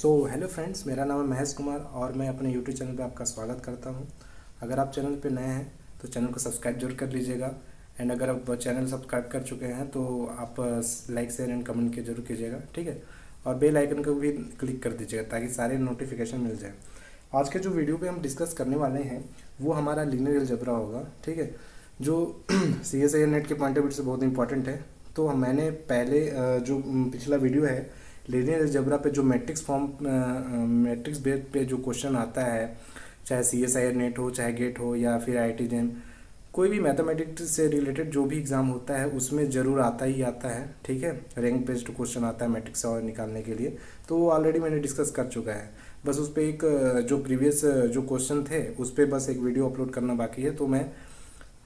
Hello friends, मेरा नाम है महेश कुमार और मैं अपने यूट्यूब चैनल पे आपका स्वागत करता हूं। अगर आप चैनल पे नए हैं तो चैनल को सब्सक्राइब जरूर कर लीजिएगा। एंड अगर आप चैनल सब्सक्राइब कर चुके हैं तो आप लाइक शेयर एंड कमेंट के जरूर कीजिएगा, ठीक है। और बेल आइकन को भी क्लिक कर दीजिएगा ताकि सारे नोटिफिकेशन मिल जाए। आज के जो वीडियो पे हम डिस्कस करने वाले हैं वो हमारा लीनियर अलजेब्रा होगा, ठीक है, जो CSIR नेट के पॉइंट ऑफ व्यू से बहुत इंपॉर्टेंट है। तो मैंने पहले जो पिछला वीडियो है लीनियर अलजेब्रा पे जो मैट्रिक्स बेस पे जो क्वेश्चन आता है, चाहे CSIR नेट हो, चाहे गेट हो या फिर IIT JEM, कोई भी मैथमेटिक्स से रिलेटेड जो भी एग्ज़ाम होता है उसमें ज़रूर आता ही आता है, ठीक है। रैंक बेस्ड क्वेश्चन आता है मैट्रिक्स और निकालने के लिए, तो वो ऑलरेडी मैंने डिस्कस कर चुका है। बस उस पर एक जो प्रीवियस जो क्वेश्चन थे उस पर बस एक वीडियो अपलोड करना बाकी है, तो मैं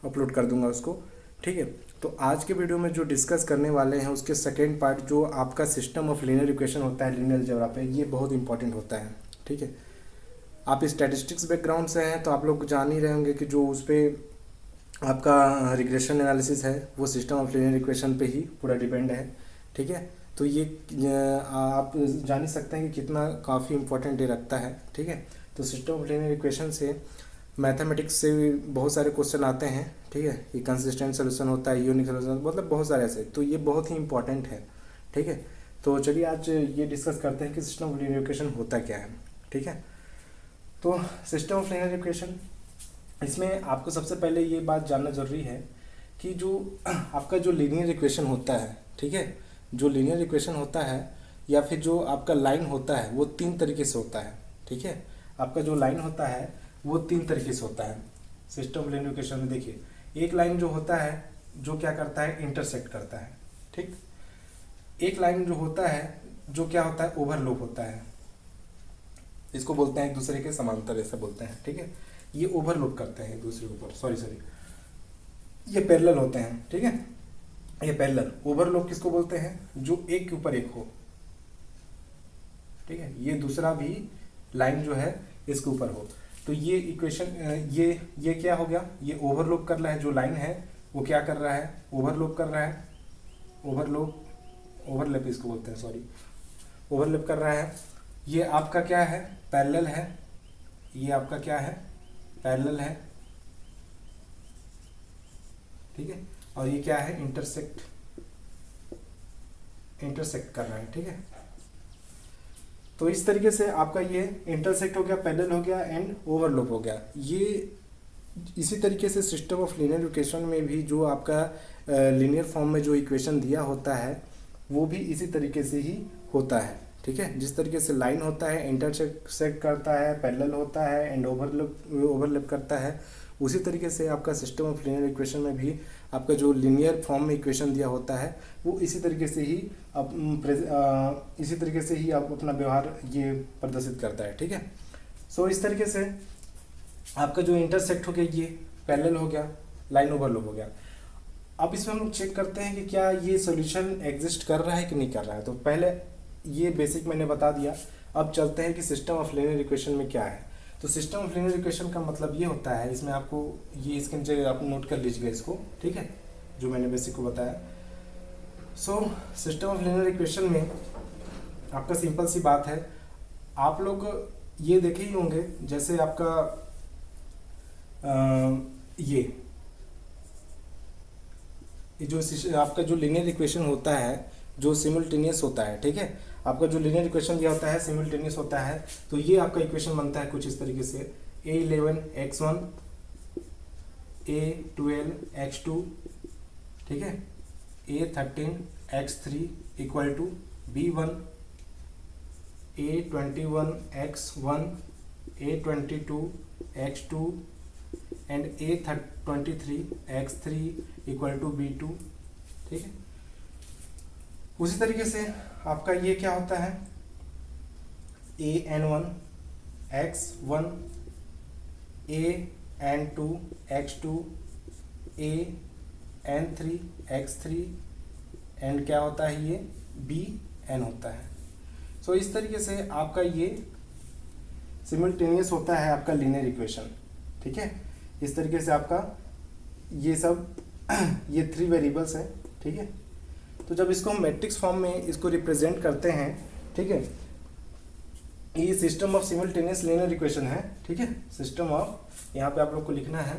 अपलोड कर दूंगा उसको, ठीक है। तो आज के वीडियो में जो डिस्कस करने वाले हैं उसके सेकेंड पार्ट जो आपका सिस्टम ऑफ लीनियर इक्वेशन होता है लीनियर अलजेब्रा पे, ये बहुत इंपॉर्टेंट होता है, ठीक है। आप स्टैटिस्टिक्स बैकग्राउंड से हैं तो आप लोग जान ही रहे होंगे कि जो उस पर आपका रिग्रेशन एनालिसिस है वो सिस्टम ऑफ लीनियर इक्वेशन पे ही पूरा डिपेंड है, ठीक है। तो ये आप जान ही सकते हैं कि कितना काफ़ी इंपॉर्टेंट ये रखता है, ठीक है। तो सिस्टम ऑफ लीनियर इक्वेशन से मैथमेटिक्स से भी बहुत सारे क्वेश्चन आते हैं, ठीक है। ये कंसिस्टेंट सोल्यूशन होता है, यूनिक सोल्यूशन, मतलब बहुत सारे ऐसे, तो ये बहुत ही इंपॉर्टेंट है, ठीक है। तो चलिए आज ये डिस्कस करते हैं कि सिस्टम ऑफ लीनियर इक्वेशन होता क्या है, ठीक है। तो सिस्टम ऑफ लीनियर इक्वेशन, इसमें आपको सबसे पहले ये बात जानना जरूरी है कि जो आपका जो लीनियर इक्वेशन होता है, ठीक है, जो लीनियर इक्वेशन होता है या फिर जो आपका लाइन होता है वो तीन तरीके से होता है, ठीक है। आपका जो लाइन होता है वो तीन तरीके से होता है सिस्टम ऑफ लीनियर इक्वेशन में। देखिए, एक लाइन जो होता है जो क्या करता है, इंटरसेक्ट करता है, ठीक। एक लाइन जो होता है जो क्या होता है, ओवरलैप होता है। इसको बोलते हैं एक दूसरे के समांतर, ऐसा बोलते हैं, ठीक है। ये ओवरलैप करते हैं एक दूसरे के ऊपर, सॉरी ये पैरेलल होते हैं, ठीक है। ये पैरेलल, ओवरलैप किसको बोलते हैं, जो एक के ऊपर एक हो, ठीक है। ये दूसरा भी लाइन जो है इसके ऊपर हो, तो ये इक्वेशन ये क्या हो गया, ये ओवरलैप कर रहा है। जो लाइन है वो क्या कर रहा है, ओवरलैप कर रहा है, ओवरलैप इसको बोलते हैं, सॉरी ओवरलैप कर रहा है। ये आपका क्या है, पैरेलल है। ये आपका क्या है, पैरेलल है, ठीक है। और ये क्या है, इंटरसेक्ट कर रहा है, ठीक है। तो इस तरीके से आपका ये इंटरसेक्ट हो गया, पैरेलल हो गया एंड ओवरलैप हो गया। ये इसी तरीके से सिस्टम ऑफ लीनियर इक्वेशन में भी जो आपका लीनियर फॉर्म में जो इक्वेशन दिया होता है वो भी इसी तरीके से ही होता है, ठीक है। जिस तरीके से लाइन होता है, इंटरसेक्ट करता है, पैरेलल होता है एंड ओवरलैप करता है, उसी तरीके से आपका सिस्टम ऑफ लीनियर इक्वेशन में भी आपका जो लीनियर फॉर्म में इक्वेशन दिया होता है वो इसी तरीके से ही आप अपना व्यवहार ये प्रदर्शित करता है, ठीक है। सो इस तरीके से आपका जो इंटरसेक्ट हो गया, ये पैरेलल हो गया, लाइन ओवरलैप हो गया। अब इसमें हम लोग चेक करते हैं कि क्या ये सॉल्यूशन एग्जिस्ट कर रहा है कि नहीं कर रहा है। तो पहले ये बेसिक मैंने बता दिया, अब चलते हैं कि सिस्टम ऑफ लीनियर इक्वेशन में क्या है। तो सिस्टम ऑफ लीनियर इक्वेशन का मतलब ये होता है, इसमें आपको ये इसके नीचे आप नोट कर लीजिएगा इसको, ठीक है, जो मैंने बेसिक को बताया। So system of linear equation में आपका सिंपल सी बात है, आप लोग ये देखे ही होंगे, जैसे आपका ये जो आपका जो लीनियर इक्वेशन होता है जो सिमुलटेनियस होता है, ठीक है। आपका जो लीनियर इक्वेशन दिया होता है सिमुलटेनियस होता है, तो ये आपका इक्वेशन बनता है कुछ इस तरीके से, A11x1 A12x2, ठीक है, A13x3 equal to B1 A21x1 A22x2 and A23x3 equal to B2, ठीक है। उसी तरीके से आपका ये क्या होता है, AN1 x1 AN2 x2 AN3 x3 and क्या होता है, ये BN होता है। सो इस तरीके से आपका ये सिमुलटेनियस होता है आपका लीनियर इक्वेशन, ठीक है। इस तरीके से आपका ये सब ये 3 वेरिएबल्स हैं, ठीक है। तो जब इसको हम मैट्रिक्स फॉर्म में इसको रिप्रेजेंट करते हैं, ठीक है, ये सिस्टम ऑफ सिमिल्टेनियस लीनियर इक्वेशन है, ठीक है। सिस्टम ऑफ, यहाँ पे आप लोग को लिखना है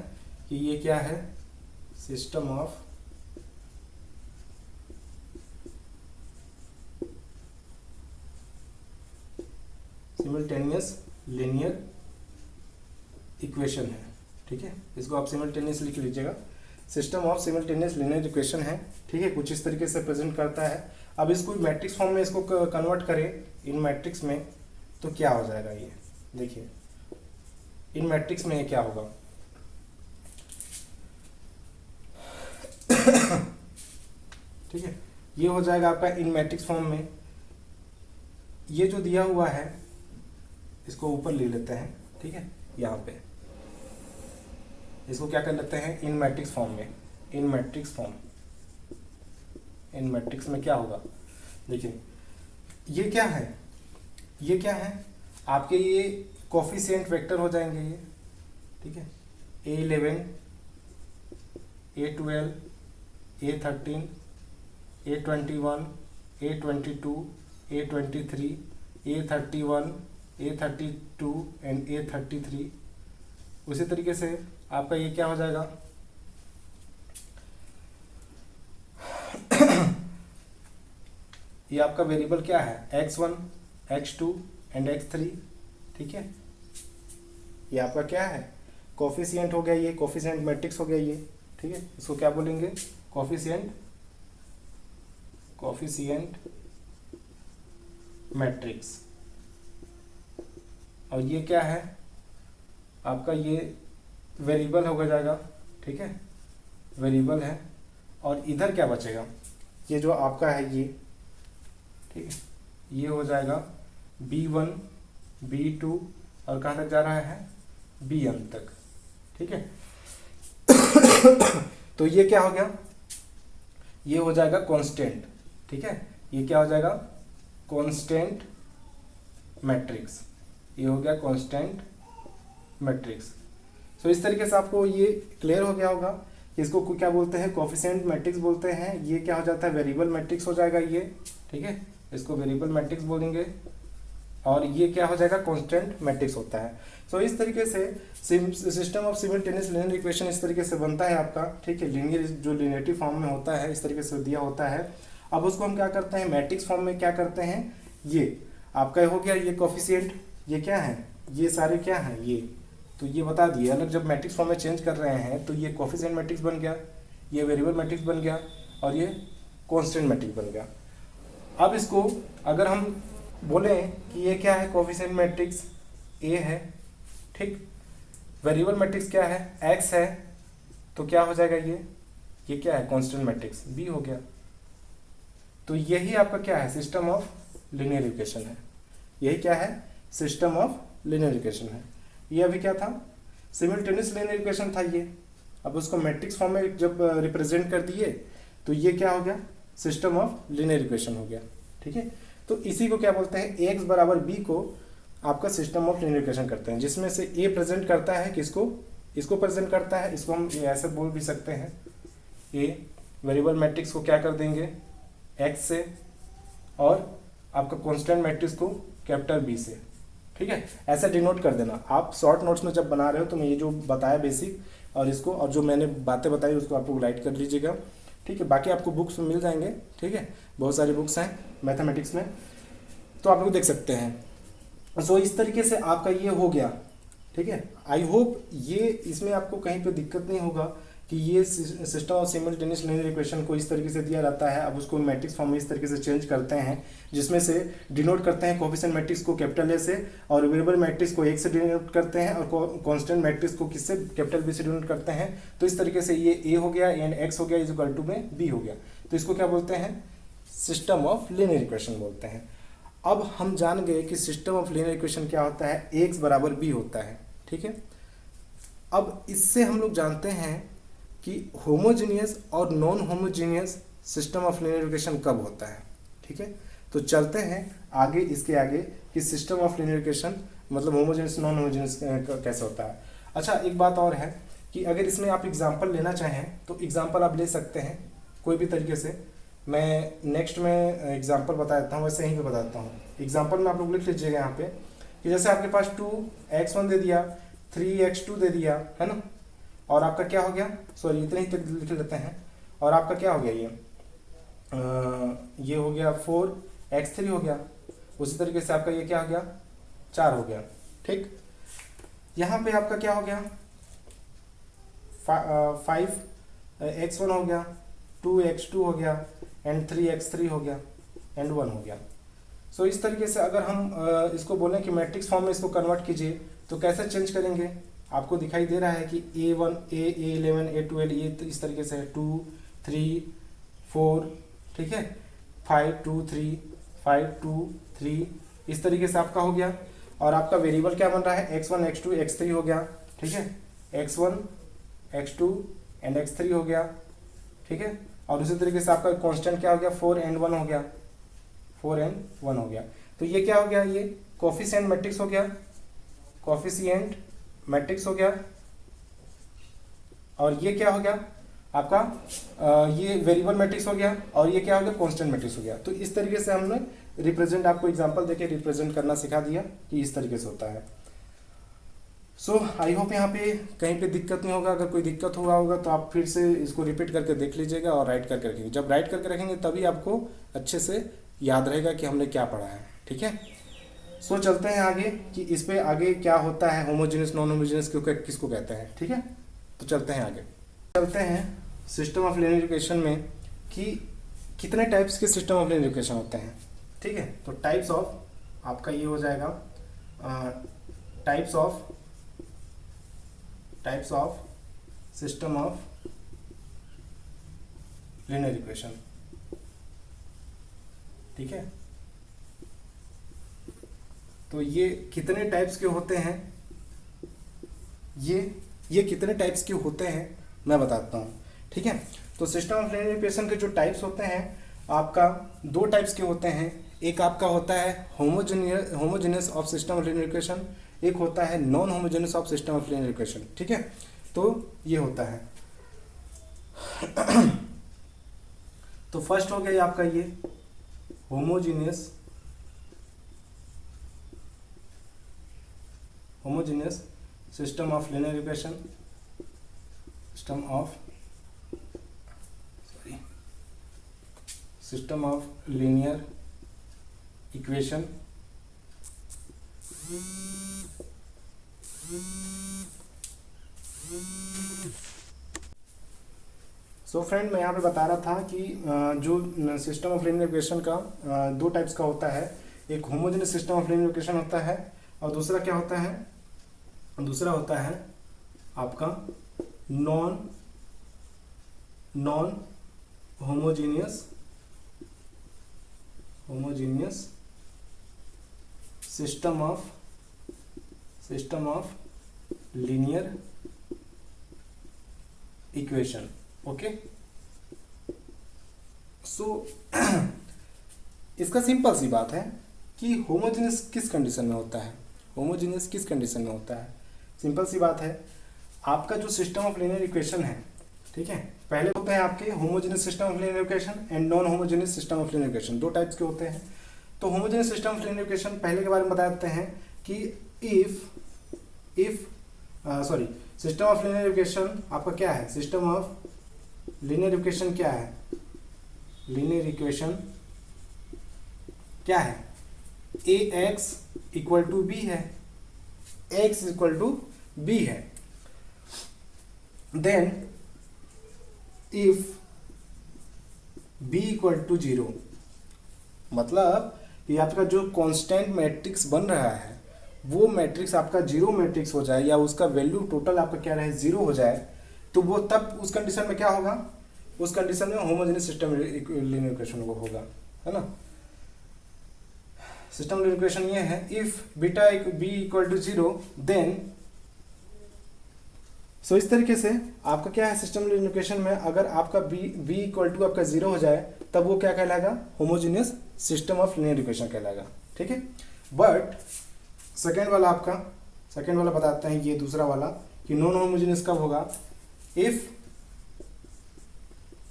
कि ये क्या है, सिस्टम ऑफ सिमिल्टेनियस लीनियर इक्वेशन है, ठीक है। इसको आप सिमिल्टेनियस लिख लीजिएगा। सिस्टम ऑफ सिमिल्टेनियस लीनियर इक्वेशन है, ठीक है। कुछ इस तरीके से प्रेजेंट करता है। अब इसको मैट्रिक्स फॉर्म में इसको कन्वर्ट करें इन मैट्रिक्स में, तो क्या हो जाएगा ये देखिए, इन मैट्रिक्स में ये क्या होगा ठीक है। ये हो जाएगा आपका इन मैट्रिक्स फॉर्म में। ये जो दिया हुआ है इसको ऊपर ले लेते हैं, ठीक है। यहाँ पे इसको क्या कर लेते हैं, इन मैट्रिक्स फॉर्म में। इन मैट्रिक्स फॉर्म, इन मैट्रिक्स में क्या होगा देखिए, ये क्या है, ये क्या है आपके, ये कोफिशिएंट वेक्टर हो जाएंगे ये, ठीक है। A11, A12, A13, A21, A22, A23, A31, A32 and A33। उसी तरीके से आपका ये क्या हो जाएगा ये आपका वेरिएबल क्या है, x1, x2 एंड x3, ठीक है। ये आपका क्या है, कोफिशिएंट हो गया, ये कोफिशिएंट मैट्रिक्स हो गया ये, ठीक है। इसको क्या बोलेंगे, कोफिशिएंट मैट्रिक्स। और ये क्या है आपका, ये वेरिएबल हो जाएगा, ठीक है, वेरिएबल है। और इधर क्या बचेगा, ये जो आपका है ये, ठीक है, ये हो जाएगा B1, B2 और कहाँ तक जा रहा है, Bn तक, ठीक है। तो ये क्या हो गया, ये हो जाएगा कांस्टेंट, ठीक है। ये क्या हो जाएगा, कांस्टेंट मैट्रिक्स। ये हो गया कांस्टेंट मैट्रिक्स। सो इस तरीके से आपको ये क्लियर हो गया होगा कि इसको क्या बोलते हैं, कोफिशिएंट मैट्रिक्स बोलते हैं। ये क्या हो जाता है, वेरिएबल मैट्रिक्स हो जाएगा ये, ठीक है। इसको वेरिएबल मैट्रिक्स बोलेंगे। और ये क्या हो जाएगा, कांस्टेंट मैट्रिक्स होता है। सो इस तरीके से सिस्टम ऑफ सिमिल्टेनियस लीनियर इक्वेशन इस तरीके से बनता है आपका, ठीक है। लीनियर जो लीनियरिटी फॉर्म में होता है इस तरीके से दिया होता है। अब उसको हम क्या करते हैं, मैट्रिक्स फॉर्म में क्या करते हैं, ये आपका हो गया ये कोफिशिएंट, ये क्या है, ये सारे क्या हैं, ये तो ये बता दिए। अलग जब मैट्रिक्स फॉर्म में चेंज कर रहे हैं तो ये कोफिशिएंट मैट्रिक्स बन गया, ये वेरिएबल मैट्रिक्स बन गया और ये कांस्टेंट मैट्रिक्स बन गया। अब इसको अगर हम बोलें कि ये क्या है, कोफिशिएंट मैट्रिक्स ए है, ठीक। वेरिएबल मैट्रिक्स क्या है, एक्स है, तो क्या हो जाएगा ये क्या है, कांस्टेंट मैट्रिक्स बी हो गया। तो यही आपका क्या है, सिस्टम ऑफ लीनियर इक्वेशन है। यही क्या है, सिस्टम ऑफ लीनियर इक्वेशन है। ये अभी क्या था, सिमिल्टेनियस लीनियर इक्वेशन था ये। अब उसको मैट्रिक्स फॉर्म में जब रिप्रेजेंट कर दिए तो ये क्या हो गया, सिस्टम ऑफ लीनियर इक्वेशन हो गया, ठीक है। तो इसी को क्या बोलते हैं, एक्स बराबर बी को आपका सिस्टम ऑफ लीनियर इक्वेशन करते हैं, जिसमें से ए प्रेजेंट करता है किसको, इसको प्रेजेंट करता है। इसको हम ऐसे बोल भी सकते हैं, ए वेरिएबल मैट्रिक्स को क्या कर देंगे एक्स से, और आपका कांस्टेंट मैट्रिक्स को कैपिटल बी से, ठीक है। ऐसे डिनोट कर देना। आप शॉर्ट नोट्स में जब बना रहे हो तो मैं ये जो बताया बेसिक और इसको और जो मैंने बातें बताई उसको आप लोग राइट कर लीजिएगा, ठीक है। बाकी आपको बुक्स मिल जाएंगे, ठीक है, बहुत सारी बुक्स हैं मैथमेटिक्स में, तो आप लोग देख सकते हैं। सो इस तरीके से आपका ये हो गया, ठीक है। आई होप ये इसमें आपको कहीं पे दिक्कत नहीं होगा कि ये सिस्टम ऑफ सिमिल्टेनियस लीनियर इक्वेशन को इस तरीके से दिया रहता है। अब उसको मैट्रिक्स फॉर्म में इस तरीके से चेंज करते हैं, जिसमें से डिनोट करते हैं कोफिशिएंट मैट्रिक्स को कैपिटल ए से, और वेरिएबल मैट्रिक्स को एक से डिनोट करते हैं, और कांस्टेंट मैट्रिक्स को किससे, कैपिटल बी से डिनोट करते हैं। तो इस तरीके से ये ए हो गया एंड एक्स हो गया इज इक्वल टू में बी हो गया। तो इसको क्या बोलते हैं, सिस्टम ऑफ लीनियर इक्वेशन बोलते हैं। अब हम जान गए कि सिस्टम ऑफ लीनियर इक्वेशन क्या होता है, एक्स बराबर बी होता है, ठीक है। अब इससे हम लोग जानते हैं कि होमोजीनियस और non homogeneous system of linear equation कब होता है, ठीक है। तो चलते हैं आगे, इसके आगे कि सिस्टम ऑफ लीनियर इक्वेशन मतलब होमोजीनियस नॉन होमोजीनियस कैसे होता है। अच्छा, एक बात और है कि अगर इसमें आप एग्जांपल लेना चाहें तो एग्जांपल आप ले सकते हैं कोई भी तरीके से। मैं नेक्स्ट में एग्जांपल बता देता हूँ, वैसे यहीं पे बता देता हूँ। एग्जांपल में आप लोग लिख लीजिएगा यहाँ पे कि जैसे आपके पास 2x1 दे दिया, 3x2 दे दिया, है ना, और आपका क्या हो गया, सॉरी इतने ही तक लिख लेते हैं, और आपका क्या हो गया ये हो गया 4x3 हो गया। उसी तरीके से आपका ये क्या हो गया, 4 हो गया। ठीक, यहाँ पे आपका क्या हो गया, 5x1 हो गया, 2x2 हो गया, एंड 3x3 हो गया, एंड 1 हो गया। सो इस तरीके से अगर हम इसको बोलें कि मैट्रिक्स फॉर्म में इसको कन्वर्ट कीजिए तो कैसे चेंज करेंगे, आपको दिखाई दे रहा है कि A1 A11 A12 ये तो इस तरीके से है, 2 3 4, ठीक है, 5 2 3 5 2 3, इस तरीके से आपका हो गया। और आपका वेरिएबल क्या बन रहा है, x1 x2 x3 हो गया, ठीक है, x1 x2 एंड x3 हो गया, ठीक है। और उसी तरीके से आपका कांस्टेंट क्या हो गया, 4 and 1 हो गया, 4 and 1 हो गया। तो ये क्या हो गया, ये कोफिशिएंट मैट्रिक्स हो गया, कोफिशिएंट मैट्रिक्स हो गया। और ये क्या हो गया आपका ये वेरिएबल मैट्रिक्स हो गया, और ये क्या हो गया, कांस्टेंट मैट्रिक्स हो गया। तो इस तरीके से हमने रिप्रेजेंट, आपको एग्जांपल देके रिप्रेजेंट करना सिखा दिया कि इस तरीके से होता है। सो आई होप यहाँ पे कहीं पे दिक्कत नहीं होगा। अगर कोई दिक्कत हुआ होगा तो आप फिर से इसको रिपीट करके देख लीजिएगा और राइट करके रखेंगे। जब राइट करके रखेंगे तभी आपको अच्छे से याद रहेगा कि हमने क्या पढ़ा है, ठीक है। सो चलते हैं आगे कि इस पे आगे क्या होता है, होमोजेनियस नॉन होमोजेनियस किसको कहते हैं, ठीक है। तो चलते हैं आगे, चलते हैं सिस्टम ऑफ लिनियर इक्वेशन में कि कितने टाइप्स के सिस्टम ऑफ लिनियर इक्वेशन होते हैं, ठीक है। तो टाइप्स ऑफ आपका ये हो जाएगा types of system of linear equation, ठीक है। तो ये कितने टाइप्स के होते हैं, ये कितने टाइप्स के होते हैं मैं बताता हूँ, ठीक है। तो सिस्टम ऑफ लिनियर इक्वेशन के जो टाइप्स होते हैं आपका दो टाइप्स के होते हैं। एक आपका होता है homogeneous of system of linear equation, एक होता है non homogeneous of system of linear equation, ठीक है। तो ये होता है तो फर्स्ट हो गया आपका ये homogeneous system of linear equation, system of linear equation. So friend, मैं यहाँ पे बता रहा था कि जो सिस्टम ऑफ लिनियर इक्वेशन का दो टाइप्स का होता है। एक homogeneous system of linear equation होता है और दूसरा क्या होता है, दूसरा होता है आपका non homogeneous system of linear equation, okay. So इसका सिंपल सी बात है कि होमोजेनियस किस कंडीशन में होता है, होमोजेनियस किस कंडीशन में होता है। सिंपल सी बात है, आपका जो सिस्टम ऑफ लिनियर इक्वेशन है, ठीक है, पहले होते हैं आपके homogeneous system of linear equation and non homogeneous system of linear equation, दो टाइप्स के होते हैं। तो homogeneous system of linear equation पहले के बारे में बता देते हैं कि सिस्टम ऑफ लिनियर इक्वेशन आपका क्या है, सिस्टम ऑफ लिनियर इक्वेशन क्या है, लिनियर इक्वेशन क्या है, ax इक्वल टू बी है, x इक्वल टू बी है। Then if b equal to 0, मतलब ये आपका जो कांस्टेंट मैट्रिक्स बन रहा है वो मैट्रिक्स आपका जीरो मैट्रिक्स हो जाए या उसका वैल्यू टोटल आपका क्या रहे, 0 हो जाए, तो वो तब उस कंडीशन में क्या होगा, उस कंडीशन में होमोजेनियस सिस्टम लिनियर इक्वेशन वो होगा, है ना। सिस्टम लिनियर इक्वेशन ये है, if beta B equal to 0 then, so इस तरीके से आपका क्या है सिस्टम लिनियर इक्वेशन में अगर आपका बी इक्वल टू आपका 0 हो जाए तब वो क्या कहलाएगा, homogeneous system of linear equation कहलाएगा, ठीक है। बट सेकेंड वाला बताते हैं, ये दूसरा वाला कि नॉन होमोजेनियस कब होगा, if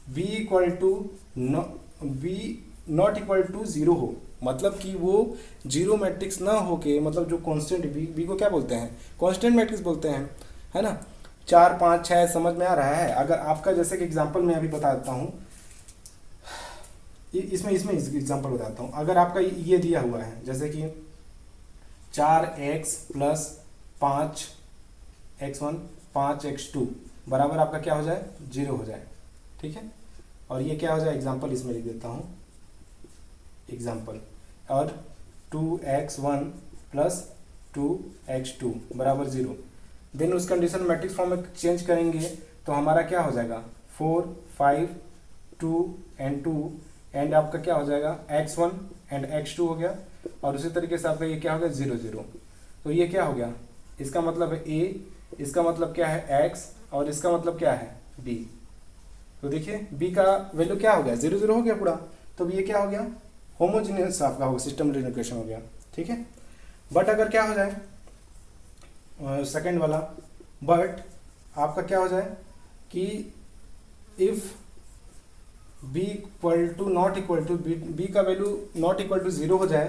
B equal to B not equal to 0 हो, मतलब कि वो जीरो मैट्रिक्स ना होके, मतलब जो कांस्टेंट बी को क्या बोलते हैं, कांस्टेंट मैट्रिक्स बोलते हैं, है ना। 4 5 6 समझ में आ रहा है। अगर आपका जैसे कि एग्जांपल मैं अभी बता देता हूँ, इसमें एग्जांपल बताता हूँ। अगर आपका ये दिया हुआ है जैसे कि 4x प्लस 5x1 5x2 बराबर आपका क्या हो जाए, 0 हो जाए, ठीक है। और ये क्या हो जाए, एग्जांपल इसमें लिख देता हूँ, एग्जांपल, और 2x1 प्लस 2x2 बराबर 0। देन उस कंडीशन मैट्रिक्स फॉर्म में चेंज करेंगे तो हमारा क्या हो जाएगा, 4 5 2 एंड 2 एंड आपका क्या हो जाएगा, x1 एंड x2 हो गया। और उसी तरीके से आपका ये क्या हो गया, 0 0। तो ये क्या हो गया, इसका मतलब है a, इसका मतलब क्या है x, और इसका मतलब क्या है b। तो देखिए b का वैल्यू क्या हो गया, 0 0 हो गया पूरा। तो ये क्या हो गया, होमोजीनियस आपका होगा, सिस्टम लीनियर इक्वेशन हो गया, ठीक है। बट अगर क्या हो जाए सेकंड वाला, बट आपका क्या हो जाए कि if b equal to not equal to b का वैल्यू नॉट इक्वल टू 0 हो जाए,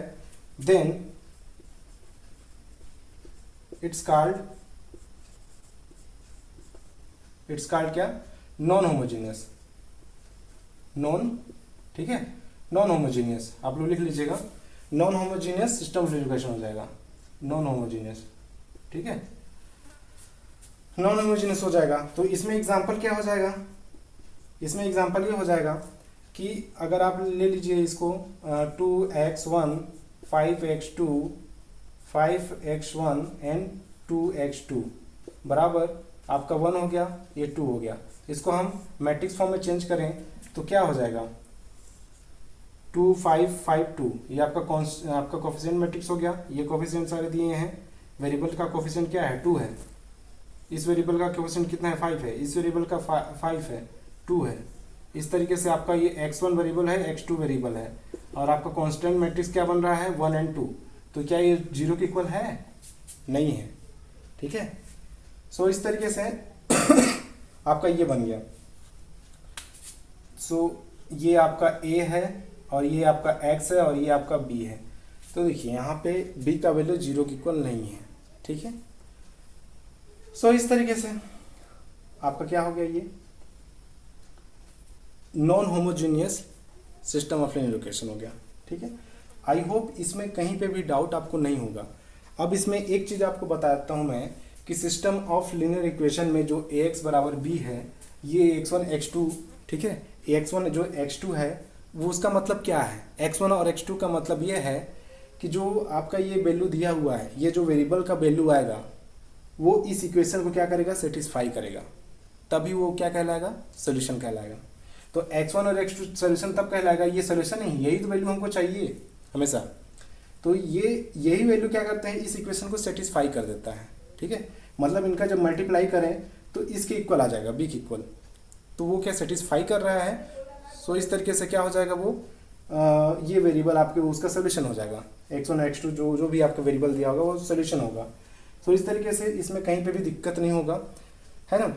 देन इट्स कॉल्ड क्या, नॉन होमोजीनियस, नॉन, ठीक है, नॉन होमोजीनियस आप लोग लिख लीजिएगा, non homogeneous system linear equation हो जाएगा, नॉन होमोजीनियस, ठीक है, नॉन होमोजीनियस हो जाएगा। तो इसमें एग्जांपल क्या हो जाएगा, इसमें एग्जांपल ये हो जाएगा कि अगर आप ले लीजिए इसको 2x1 5x2 5x1 and 2x2 बराबर आपका 1 हो गया, ये 2 हो गया। इसको हम मैट्रिक्स फॉर्म में चेंज करें तो क्या हो जाएगा, 2 5 5 2, ये आपका कोफिशिएंट मैट्रिक्स हो गया। ये कोफिशिएंट सारे दिए हैं, वेरिएबल का कोफिशिएंट क्या है, 2 है, इस वेरिएबल का कोफिशिएंट कितना है, 5 है, इस वेरिएबल का 5 है, 2 है। इस तरीके से आपका ये x1 वेरिएबल है, x2 वेरिएबल है, और आपका कांस्टेंट मैट्रिक्स क्या बन रहा है, 1 एंड 2। तो क्या ये 0 के इक्वल है, नहीं है, ठीक है। सो इस तरीके से आपका ये बन गया। सो ये आपका a है, और ये आपका x है, और ये आपका b है। तो देखिए यहाँ पे b का वैल्यू 0 के इक्वल नहीं है, ठीक है। सो इस तरीके से आपका क्या हो गया, ये non homogeneous system of linear equation हो गया, ठीक है। आई होप इसमें कहीं पे भी डाउट आपको नहीं होगा। अब इसमें एक चीज़ आपको बताता हूँ मैं कि सिस्टम ऑफ लीनियर इक्वेशन में जो ax बराबर b है, ये x1 x2, ठीक है, x1 जो x2 है वो उसका मतलब क्या है, x1 और x2 का मतलब ये है कि जो आपका ये वैल्यू दिया हुआ है, ये जो वेरिएबल का वैल्यू आएगा वो इस इक्वेशन को क्या करेगा, सेटिस्फाई करेगा, तभी वो क्या कहलाएगा, सोल्यूशन कहलाएगा। तो x1 और x2 सोल्यूशन तब कहलाएगा, ये सोल्यूशन नहीं, यही तो वैल्यू हमको चाहिए हमेशा। तो यही वैल्यू क्या करते हैं, इस इक्वेशन को सेटिस्फाई कर देता है, ठीक है। मतलब इनका जब मल्टीप्लाई करें तो इसके इक्वल आ जाएगा, b के इक्वल, तो वो क्या सेटिस्फाई कर रहा है। सो इस तरीके से क्या हो जाएगा, वो ये वेरिएबल आपके उसका सोल्यूशन हो जाएगा, x1 x2 जो भी आपका वेरिएबल दिया होगा वो सोल्यूशन होगा। सो इस तरीके से इसमें कहीं पे भी दिक्कत नहीं होगा, है ना।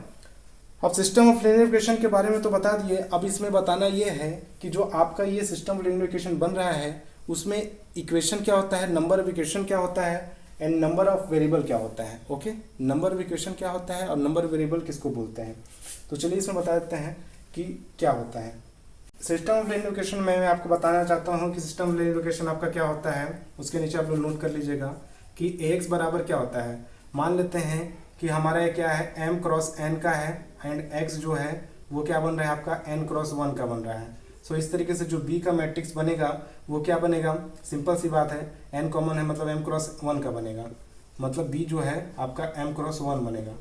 अब सिस्टम ऑफ लीनियर इक्वेशन के बारे में तो बता दिए। अब इसमें बताना ये है कि जो आपका ये सिस्टम ऑफ लीनियर इक्वेशन बन रहा है उसमें इक्वेशन क्या होता है, नंबर ऑफ इक्वेशन क्या होता है, एंड नंबर ऑफ वेरिएबल क्या होता है। ओके, नंबर ऑफ इक्वेशन क्या होता है और नंबर ऑफ वेरिएबल किसको बोलते हैं। तो चलिए इसमें बता देते हैं कि क्या होता है। सिस्टम ऑफ लीनियर इक्वेशन में मैं आपको बताना चाहता हूँ कि सिस्टम ऑफ लीनियर इक्वेशन आपका क्या होता है। उसके नीचे आप लोग नोट कर लीजिएगा कि ax बराबर क्या होता है। मान लेते हैं कि हमारा ये क्या है, m क्रॉस n का है, एंड x जो है वो क्या बन रहा है आपका n क्रॉस 1 का बन रहा है। सो इस तरीके से जो b का मैट्रिक्स बनेगा वो क्या बनेगा, सिंपल सी बात है, n कॉमन है मतलब m क्रॉस 1 का बनेगा, मतलब b जो है आपका m क्रॉस 1 बनेगा।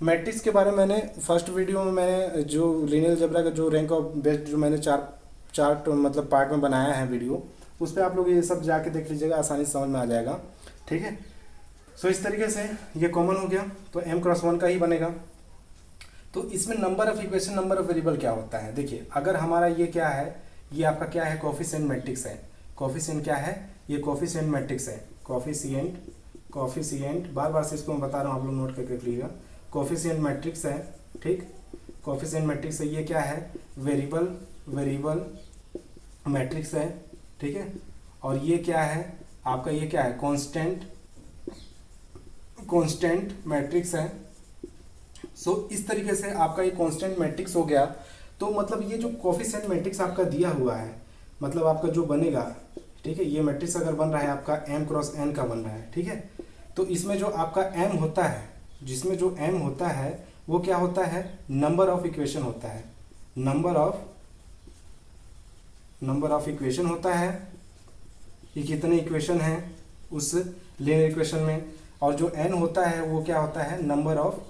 मैट्रिक्स के बारे में मैंने फर्स्ट वीडियो में मैंने जो लीनियर अलजेब्रा का जो रैंक ऑफ बेस्ट जो मैंने चार मतलब पार्ट में बनाया है वीडियो, उस पर आप लोग ये सब जाके देख लीजिएगा, आसानी से समझ में आ जाएगा, ठीक है। सो इस तरीके से ये कॉमन हो गया तो m क्रॉस 1 का ही बनेगा। तो इसमें number of equation, number of variable क्या होता है। देखिए अगर हमारा ये क्या है, ये आपका क्या है, कोफिशिएंट मैट्रिक्स है। कोफिशिएंट क्या है, ये कोफिशिएंट मैट्रिक्स है। कोफिशिएंट बार बार से इसको मैं बता रहा हूँ, आप लोग नोट करके रखिएगा। कोफिशिएंट मैट्रिक्स है, ठीक, कोफिशिएंट मैट्रिक्स है। ये क्या है, वेरिएबल मैट्रिक्स है, ठीक है। और ये क्या है आपका, ये क्या है, कांस्टेंट मैट्रिक्स है। सो इस तरीके से आपका ये कांस्टेंट मैट्रिक्स हो गया। तो मतलब ये जो कोफिशिएंट मैट्रिक्स आपका दिया हुआ है, मतलब आपका जो बनेगा, ठीक है, ये मैट्रिक्स अगर बन रहा है आपका m क्रॉस n का बन रहा है, ठीक है, तो इसमें जो आपका m होता है, जिसमें जो m होता है वो क्या होता है, नंबर ऑफ इक्वेशन होता है, नंबर ऑफ इक्वेशन होता है, ये कितने इक्वेशन हैं उस लीनियर इक्वेशन में, और जो n होता है वो क्या होता है, नंबर ऑफ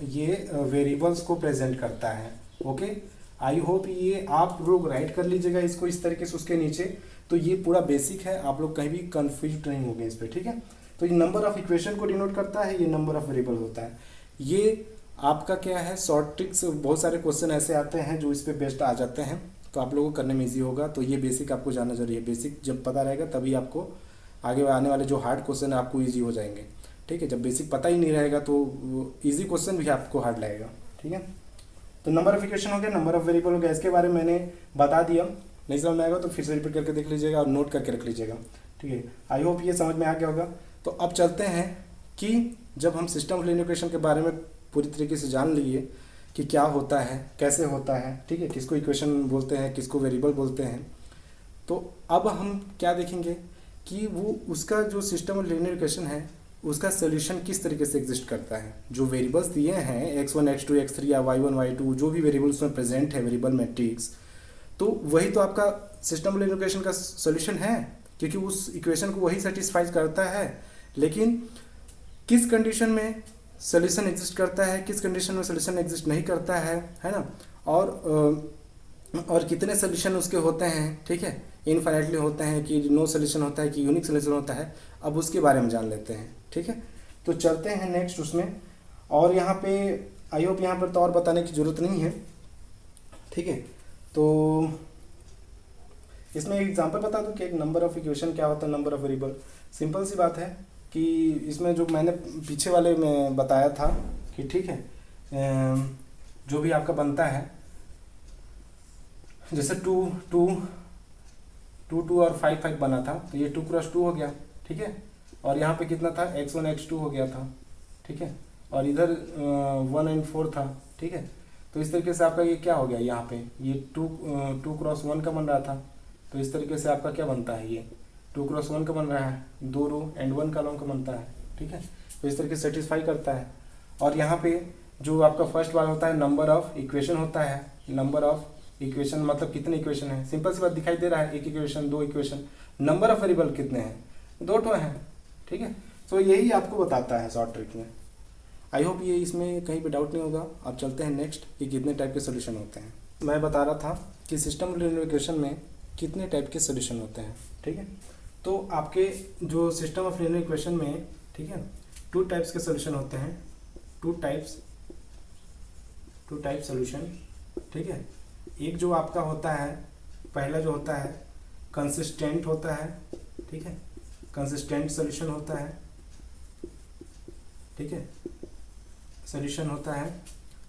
ये वेरिएबल्स को प्रेजेंट करता है। ओके, आई होप ये आप लोग राइट कर लीजिएगा इसको इस तरीके से उसके नीचे। तो ये पूरा बेसिक है, आप लोग कहीं भी कंफ्यूज नहीं होंगे इस पर, ठीक है। तो ये नंबर ऑफ इक्वेशन को डिनोट करता है, ये नंबर ऑफ वेरिएबल होता है। ये आपका क्या है, शॉर्ट ट्रिक्स, बहुत सारे क्वेश्चन ऐसे आते हैं जो इस पर बेस्ड आ जाते हैं, तो आप लोगों को करने में ईजी होगा। तो ये बेसिक आपको जानना जरूरी है, बेसिक जब पता रहेगा तभी आपको आगे आने वाले जो हार्ड क्वेश्चन है आपको ईजी हो जाएंगे, ठीक है। जब बेसिक पता ही नहीं रहेगा तो इजी क्वेश्चन भी आपको हार्ड लगेगा, ठीक है। तो नंबर ऑफ इक्वेशन हो गया, नंबर ऑफ वेरिएबल हो गया, इसके बारे में मैंने बता दिया। नहीं समझ में आएगा तो फिर से रिपीट करके देख लीजिएगा और नोट करके रख लीजिएगा, ठीक है। आई होप ये समझ में आ गया होगा। तो अब चलते हैं कि जब हम सिस्टम ऑफ लीनियर इक्वेशन के बारे में पूरी तरीके से जान लिए कि क्या होता है, कैसे होता है, ठीक है, किसको इक्वेशन बोलते हैं, किसको वेरिएबल बोलते हैं, तो अब हम क्या देखेंगे कि वो उसका जो सिस्टम ऑफ लीनियर इक्वेशन है उसका सोल्यूशन किस तरीके से एग्जिस्ट करता है। जो वेरिएबल्स दिए हैं x1 x2 x3 या y1 y2 जो भी वेरिएबल्स में प्रेजेंट है वेरिएबल मैट्रिक्स, तो वही तो आपका सिस्टम ऑफ लीनियर इक्वेशन का सोल्यूशन है, क्योंकि उस इक्वेशन को वही सेटिस्फाई करता है। लेकिन किस कंडीशन में सोल्यूशन एग्जिस्ट करता है, किस कंडीशन में सोल्यूशन एग्जिस्ट नहीं करता है ना, और कितने सोल्यूशन उसके होते हैं, ठीक है, इनफाइनाइटली होते हैं कि नो सोल्यूशन होता है कि यूनिक सोल्यूशन होता है, अब उसके बारे में जान लेते हैं, ठीक है। तो चलते हैं नेक्स्ट उसमें, और यहाँ पे आई होप यहाँ पर तो और बताने की ज़रूरत नहीं है, ठीक है। तो इसमें एग्जांपल बता दूँ कि एक नंबर ऑफ इक्वेशन क्या होता है, नंबर ऑफ वेरिएबल। सिंपल सी बात है कि इसमें जो मैंने पीछे वाले में बताया था कि ठीक है, जो भी आपका बनता है जैसे 2 और 5 बना था, तो ये 2 क्रॉस 2 हो गया, ठीक है, और यहाँ पे कितना था, x1 x2 हो गया था, ठीक है, और इधर 1 और 4 था, ठीक है। तो इस तरीके से आपका ये क्या हो गया, यहाँ पे ये 2 क्रॉस 1 का बन रहा था, तो इस तरीके से आपका क्या बनता है, ये 2 क्रॉस 1 का बन रहा है, 2 रो एंड 1 कॉलम का बनता है, ठीक है। तो इस तरीके से सेटिस्फाई करता है। और यहाँ पे जो आपका फर्स्ट वाला होता है नंबर ऑफ इक्वेशन होता है, नंबर ऑफ इक्वेशन मतलब कितने इक्वेशन है, सिंपल सी बात दिखाई दे रहा है, एक equation, 2 equation. Number of variable कितने हैं, 2 ठो हैं, ठीक है। तो यही आपको बताता है शॉर्ट ट्रिक में। आई होप ये इसमें कहीं पे डाउट नहीं होगा। अब चलते हैं नेक्स्ट कि कितने टाइप के सोल्यूशन होते हैं। मैं बता रहा था कि सिस्टम ऑफ लीनियर इक्वेशन में कितने टाइप के सोल्यूशन होते हैं, ठीक है। तो आपके जो सिस्टम ऑफ लीनियर इक्वेशन में, ठीक है, 2 टाइप्स के सोल्यूशन होते हैं, 2 टाइप्स सोल्यूशन, ठीक है। एक जो आपका होता है, पहला जो होता है कंसिस्टेंट होता है, ठीक है, कंसिस्टेंट सोल्यूशन होता है, ठीक है, सोल्यूशन होता है।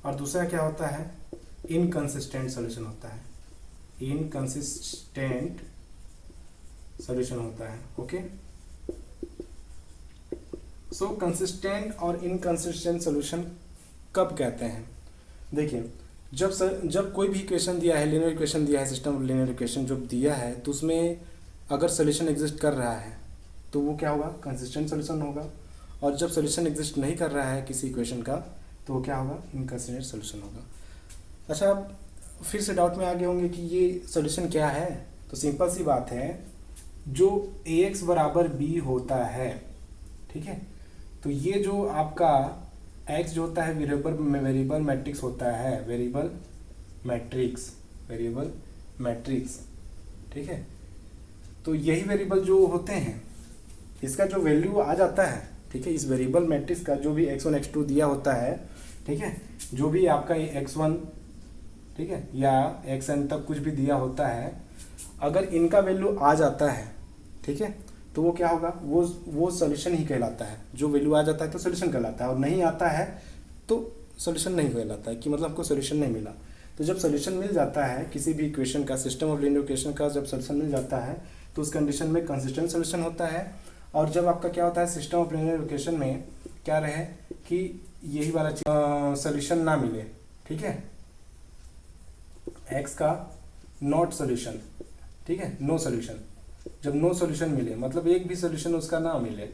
और दूसरा क्या होता है, इनकंसिस्टेंट सोल्यूशन होता है, इनकंसिस्टेंट सोल्यूशन होता है, ओके। सो कंसिस्टेंट और इनकंसिस्टेंट सोल्यूशन कब कहते हैं, देखिए जब कोई भी इक्वेशन दिया है, लीनियर इक्वेशन दिया है, सिस्टम ऑफ लीनियर इक्वेशन जब दिया है, तो उसमें अगर सोल्यूशन एग्जिस्ट कर रहा है तो वो क्या होगा, कंसिस्टेंट सोल्यूशन होगा। और जब सोल्यूशन एग्जिस्ट नहीं कर रहा है किसी इक्वेशन का तो वो क्या होगा, इनकंसिस्टेंट सोल्यूशन होगा। अच्छा, आप फिर से डाउट में आ गए होंगे कि ये सोल्यूशन क्या है। तो सिंपल सी बात है, जो Ax बराबर B होता है, ठीक है, तो ये जो आपका x जो होता है वेरिएबल मैट्रिक्स होता है, वेरिएबल मैट्रिक्स, ठीक है। तो यही वेरिएबल जो होते हैं, इसका जो वैल्यू आ जाता है, ठीक है, इस वेरिएबल मैट्रिक्स का जो भी x1 x2 दिया होता है, ठीक है, जो भी आपका ये x1, ठीक है, या xn तक कुछ भी दिया होता है, अगर इनका वैल्यू आ जाता है, ठीक है, तो वो क्या होगा, वो सॉल्यूशन ही कहलाता है। जो वैल्यू आ जाता है तो सॉल्यूशन कहलाता है, और नहीं आता है तो सॉल्यूशन नहीं कहलाता है, कि मतलब हमको सॉल्यूशन नहीं मिला। तो जब सोल्यूशन मिल जाता है किसी भी इक्वेशन का, सिस्टम ऑफ लीनियर इक्वेशन का जब सोल्यूशन मिल जाता है तो उस कंडीशन में कंसिस्टेंट सोल्यूशन होता है। और जब आपका क्या होता है सिस्टम ऑफ लीनियर इक्वेशन में क्या रहे कि यही वाला सोल्यूशन ना मिले, ठीक है, एक्स का नॉट सोल्यूशन, ठीक है, नो सोल्यूशन, जब नो सोल्यूशन मिले मतलब एक भी सोल्यूशन उसका ना मिले,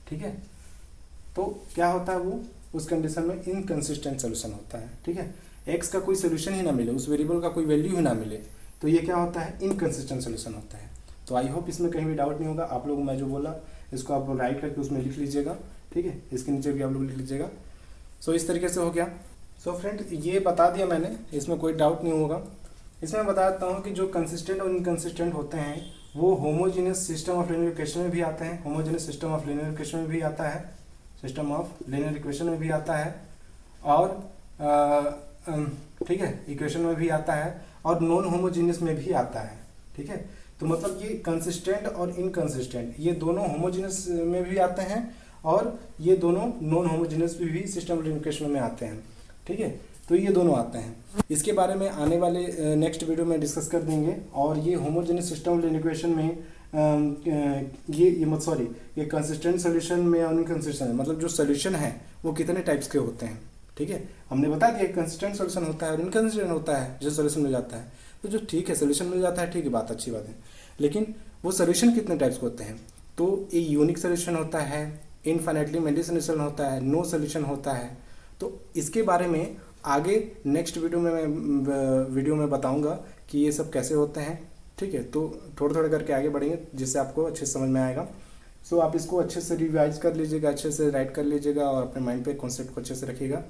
ठीक है, तो क्या होता है वो उस कंडीशन में इनकंसिस्टेंट सोल्यूशन होता है, ठीक है। एक्स का कोई सोल्यूशन ही ना मिले, उस वेरिएबल का कोई वैल्यू ही ना मिले, तो ये क्या होता है इनकंसिस्टेंट सोल्यूशन होता है। तो आई होप इसमें कहीं भी डाउट नहीं होगा। आप लोग मैं जो बोला इसको आप राइट करके उसमें लिख लीजिएगा, ठीक है, इसके नीचे भी आप लोग लिख लीजिएगा। सो इस तरीके से हो गया। सो फ्रेंड ये बता दिया मैंने, इसमें कोई डाउट नहीं होगा। इसमें बता देता हूँ कि जो कंसिस्टेंट और इनकंसिस्टेंट होते हैं वो homogeneous system of linear equation में भी आते हैं, homogeneous system of linear equation में भी आता है, सिस्टम ऑफ लीनियर इक्वेशन में भी आता है, और ठीक है इक्वेशन में भी आता है, और नॉन होमोजीनियस में भी आता है, ठीक है। तो मतलब ये कंसिस्टेंट और इनकंसिस्टेंट ये दोनों होमोजीनियस में भी आते हैं और ये दोनों नॉन होमोजीनियस भी सिस्टम ऑफ लीनियर इक्वेशन में आते हैं, ठीक है। तो ये दोनों आते हैं। इसके बारे में आने वाले नेक्स्ट वीडियो में डिस्कस कर देंगे। और ये homogeneous system of linear equation में ये कंसिस्टेंट सोल्यूशन में और इनकंसिस्टेंट मतलब जो सोल्यूशन है वो कितने टाइप्स के होते हैं, ठीक है। हमने बता दिया कंसिस्टेंट सोल्यूशन होता है और इनकंसिस्टेंट होता है, जो सोल्यूशन मिल जाता है तो जो ठीक है सोल्यूशन मिल जाता है, ठीक है, बात अच्छी बात है, लेकिन वो सोल्यूशन कितने टाइप्स के होते हैं। तो एक यूनिक सोल्यूशन होता है, इनफाइनाइटली मेनी सोल्यूशन होता है, नो सोल्यूशन होता है। तो इसके बारे में आगे नेक्स्ट वीडियो में बताऊंगा कि ये सब कैसे होते हैं, ठीक है। तो थोड़ा थोड़ा करके आगे बढ़ेंगे जिससे आपको अच्छे से समझ में आएगा। सो आप इसको अच्छे से रिवाइज कर लीजिएगा, अच्छे से राइट कर लीजिएगा और अपने माइंड पे कॉन्सेप्ट को अच्छे से रखिएगा,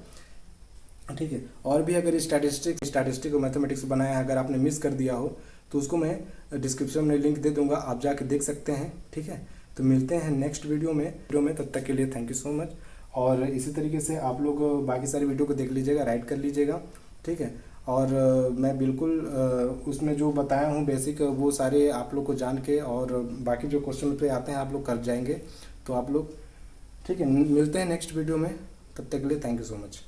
ठीक है। और भी अगर स्टैटिस्टिक और मैथमेटिक्स बनाया है अगर आपने मिस कर दिया हो तो उसको मैं डिस्क्रिप्शन में लिंक दे दूंगा, आप जाके देख सकते हैं, ठीक है। तो मिलते हैं नेक्स्ट वीडियो में, तब तक के लिए थैंक यू सो मच। और इसी तरीके से आप लोग बाकी सारी वीडियो को देख लीजिएगा, राइट कर लीजिएगा, ठीक है। और मैं बिल्कुल उसमें जो बताया हूँ बेसिक वो सारे आप लोग को जान के और बाकी जो क्वेश्चन पे आते हैं आप लोग कर जाएंगे। तो आप लोग ठीक है, मिलते हैं नेक्स्ट वीडियो में, तब तक के लिए थैंक यू सो मच।